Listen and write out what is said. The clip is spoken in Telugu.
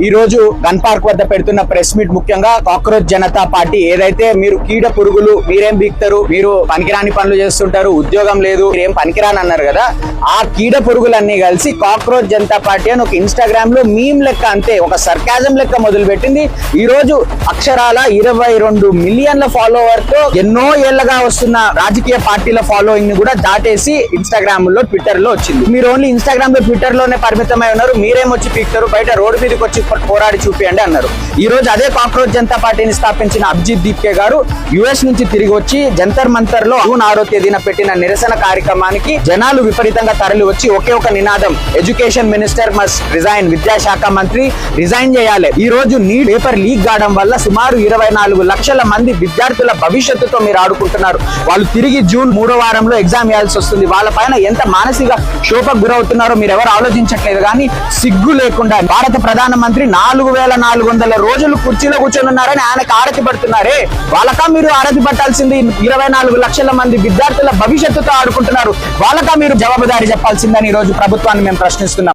ఈ రోజు గన్ పార్క్ వద్ద పెడుతున్న ప్రెస్ మీట్ ముఖ్యంగా కాక్రోచ్ జనతా పార్టీ ఏదైతే మీరు కీడ పురుగులు మీరేం బీక్తారు, మీరు పనికిరాని పనులు చేస్తుంటారు, ఉద్యోగం లేదు, మీరేం పనికిరాని అన్నారు కదా, ఆ కీడ పురుగులన్నీ కలిసి కాక్రోచ్ జనతా పార్టీ అని ఒక ఇన్స్టాగ్రామ్ లో మీమ్ లెక్క, అంతే ఒక సర్కాజం లెక్క మొదలు పెట్టింది. ఈ రోజు అక్షరాల 22 మిలియన్ల ఫాలోవర్ తో ఎన్నో ఏళ్లగా వస్తున్న రాజకీయ పార్టీల ఫాలోయింగ్ ని కూడా దాటేసి ఇన్స్టాగ్రామ్ లో ట్విట్టర్ లో వచ్చింది. మీరు ఓన్లీ ఇన్స్టాగ్రామ్ లో ట్విట్టర్ లోనే పరిమితమై ఉన్నారు, మీరేం వచ్చి పీక్తారు, బయట రోడ్డు మీదకి వచ్చి పోరాడి చూపియండి అన్నారు. ఈ రోజు అదే కాక్రోచ్ జనతా పార్టీని స్థాపించిన అభిజిత్ దీప్కే గారు యుఎస్ నుంచి తిరిగి వచ్చి జంతర్ మంతర్ లో జూన్ 6వ తేదీన పెట్టిన నిరసన కార్యక్రమానికి జనాలు విపరీతంగా తరలి వచ్చి ఒకే ఒక నినాదం, ఎడ్యుకేషన్ మినిస్టర్ మస్ట్ రిజైన్, విద్యాశాఖ మంత్రి రిజైన్ చేయాలి. ఈ రోజు నీట్ పేపర్ లీక్ కావడం వల్ల సుమారు 24 లక్షల మంది విద్యార్థుల భవిష్యత్తుతో మీరు ఆడుకుంటున్నారు. వాళ్ళు తిరిగి జూన్ 3వ వారంలో ఎగ్జామ్ వేయాల్సి వస్తుంది. వాళ్ళ పైన ఎంత మానసిక శోభకు గురవుతున్నారో మీరు ఎవరు ఆలోచించట్లేదు. కానీ సిగ్గు లేకుండా భారత ప్రధానమంత్రి 4400 రోజులు కుర్చీలో కూర్చొని ఉన్నారని ఆయనకు ఆరతి పడుతున్నారే, వాళ్ళకా మీరు ఆరతి పట్టాల్సింది? 24 లక్షల మంది విద్యార్థుల భవిష్యత్తుతో ఆడుకుంటున్నారు, వాళ్ళకా మీరు జవాబుదారీ చెప్పాల్సిందని ఈ రోజు ప్రభుత్వాన్ని మేము ప్రశ్నిస్తున్నాం.